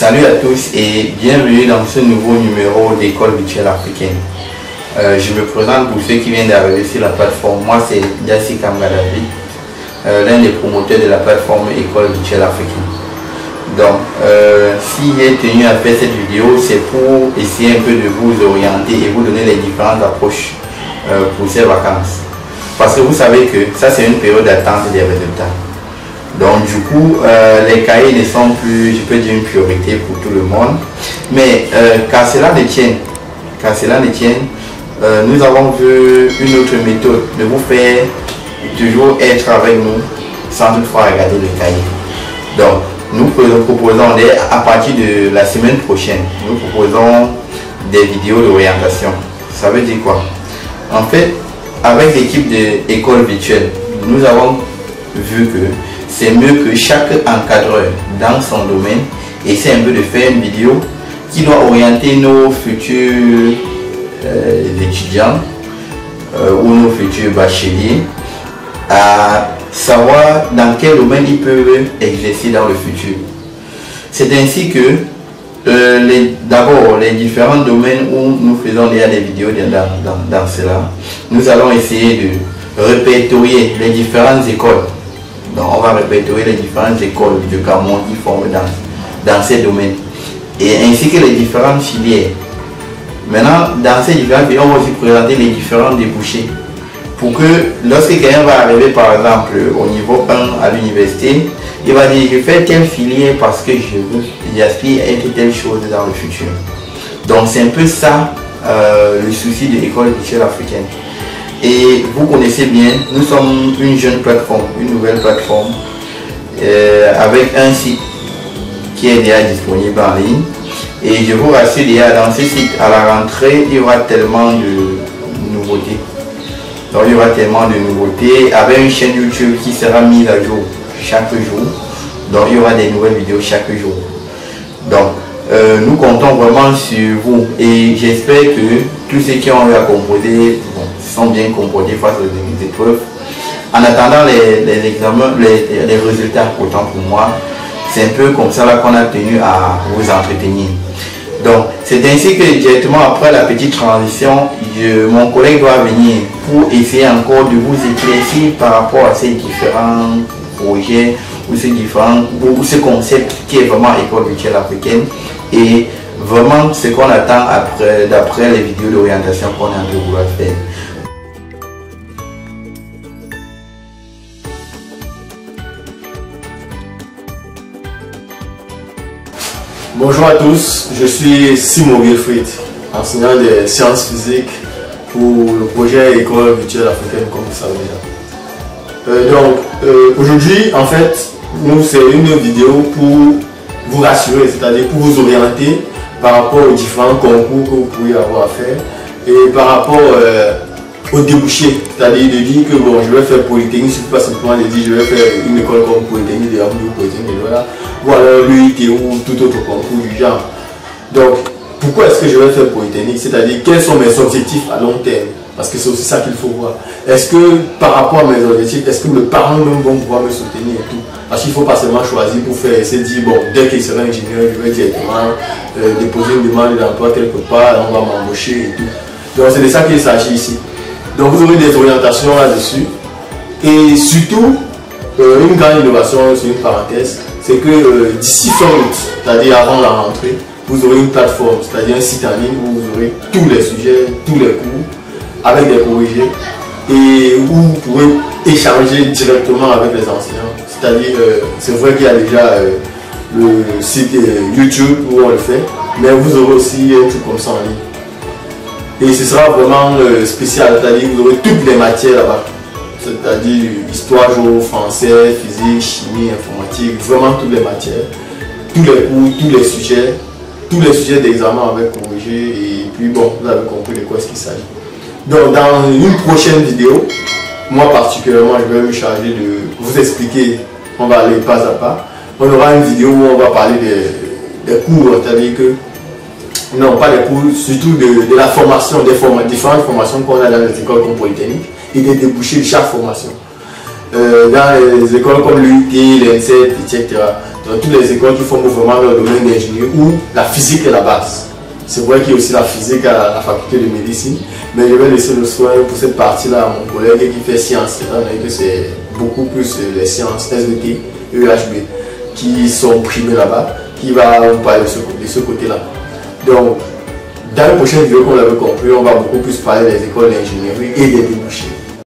Salut à tous et bienvenue dans ce nouveau numéro d'École virtuelle africaine. Je me présente pour ceux qui viennent d'arriver sur la plateforme. Moi c'est Yassi Kamgadavi, l'un des promoteurs de la plateforme École virtuelle africaine. Donc si j'ai tenu à faire cette vidéo, c'est pour essayer un peu de vous orienter et vous donner les différentes approches pour ces vacances. Parce que vous savez que ça c'est une période d'attente des résultats. Donc du coup, les cahiers ne sont plus, je peux dire, une priorité pour tout le monde. Mais qu'à cela ne tienne, nous avons vu une autre méthode de vous faire toujours être avec nous sans toutefois regarder le cahier. Donc nous proposons à partir de la semaine prochaine, nous proposons des vidéos d'orientation. Ça veut dire quoi? En fait, avec l'équipe de École virtuelle, nous avons vu que c'est mieux que chaque encadreur dans son domaine essaie un peu de faire une vidéo qui doit orienter nos futurs étudiants ou nos futurs bacheliers à savoir dans quel domaine ils peuvent exercer dans le futur. C'est ainsi que d'abord les différents domaines où nous faisons déjà des vidéos dans cela, nous allons essayer de répertorier les différentes écoles. Donc on va répertorier les différentes écoles du Cameroun qui forment dans ces domaines et ainsi que les différentes filières. Maintenant, dans ces différentes filières, on va aussi présenter les différents débouchés pour que lorsque quelqu'un va arriver par exemple au niveau 1 à l'université, il va dire je fais telle filière parce que j'aspire à être telle chose dans le futur. Donc c'est un peu ça le souci de l'École virtuelle africaine. Et vous connaissez bien, nous sommes une jeune plateforme, une nouvelle plateforme avec un site qui est déjà disponible en ligne. Et je vous rassure déjà, dans ce site, à la rentrée, il y aura tellement de nouveautés. Donc il y aura tellement de nouveautés avec une chaîne YouTube qui sera mise à jour chaque jour. Donc il y aura des nouvelles vidéos chaque jour. Donc nous comptons vraiment sur vous et j'espère que tous ceux qui ont eu à composer sont bien comportés face aux épreuves. En attendant les examens, les résultats, autant pour moi, c'est un peu comme ça qu'on a tenu à vous entretenir. Donc c'est ainsi que directement après la petite transition, mon collègue doit venir pour essayer encore de vous éclaircir par rapport à ces différents projets ou ce concept qui est vraiment École virtuelle africaine et vraiment ce qu'on attend d'après les vidéos d'orientation qu'on est en train de vouloir faire. Bonjour à tous, je suis Simon Wilfried, enseignant des sciences physiques pour le projet École virtuelle africaine, comme vous savez déjà. Aujourd'hui, en fait, c'est une vidéo pour vous rassurer, c'est-à-dire pour vous orienter par rapport aux différents concours que vous pourriez avoir à faire et par rapport aux débouchés, c'est-à-dire de dire que bon, je vais faire Polytechnique, je ne suis pas simplement de dire je vais faire une école comme Polytechnique, de Polytechnique, voilà, ou alors l'UIT ou tout autre concours du genre. Donc, pourquoi est-ce que je vais faire Polytechnique? C'est-à-dire, quels sont mes objectifs à long terme? Parce que c'est aussi ça qu'il faut voir. Est-ce que par rapport à mes objectifs, est-ce que mes parents même vont pouvoir me soutenir et tout? Parce qu'il ne faut pas seulement choisir pour faire et se dire, bon, dès qu'il sera ingénieur, je vais directement déposer une demande d'emploi quelque part, on va m'embaucher et tout. Donc, c'est de ça qu'il s'agit ici. Donc, vous aurez des orientations là-dessus. Et surtout, une grande innovation, c'est une parenthèse, c'est que d'ici fin août, c'est-à-dire avant la rentrée, vous aurez une plateforme, c'est-à-dire un site en ligne où vous aurez tous les sujets, tous les cours, avec des corrigés, et où vous pourrez échanger directement avec les enseignants. C'est-à-dire, c'est vrai qu'il y a déjà le site YouTube où on le fait, mais vous aurez aussi un truc comme ça en ligne. Et ce sera vraiment spécial, c'est-à-dire que vous aurez toutes les matières là-bas. C'est-à-dire histoire, géo, français, physique, chimie, informatique, vraiment toutes les matières, tous les cours, tous les sujets d'examen avec corrigé et puis bon, vous avez compris de quoi est-ce qu'il s'agit. Donc dans une prochaine vidéo, moi particulièrement, je vais me charger de vous expliquer, on va aller pas à pas. On aura une vidéo où on va parler des cours, c'est-à-dire que, non pas des cours, surtout de la formation, différentes formations qu'on a dans les écoles comme Polytechnique et des débouchés de chaque formation. dans les écoles comme l'UT, l'ENSET, etc. Dans toutes les écoles qui forment vraiment leur domaine d'ingénieur où la physique est la base. C'est vrai qu'il y a aussi la physique à la faculté de médecine, mais je vais laisser le soin pour cette partie-là à mon collègue qui fait sciences, étant donné que c'est beaucoup plus les sciences SVT, EHB qui sont primées là-bas, qui va nous parler de ce côté-là. Donc, dans la prochaine vidéo, comme on l'avait compris, on va beaucoup plus parler des écoles d'ingénierie et des débouchés.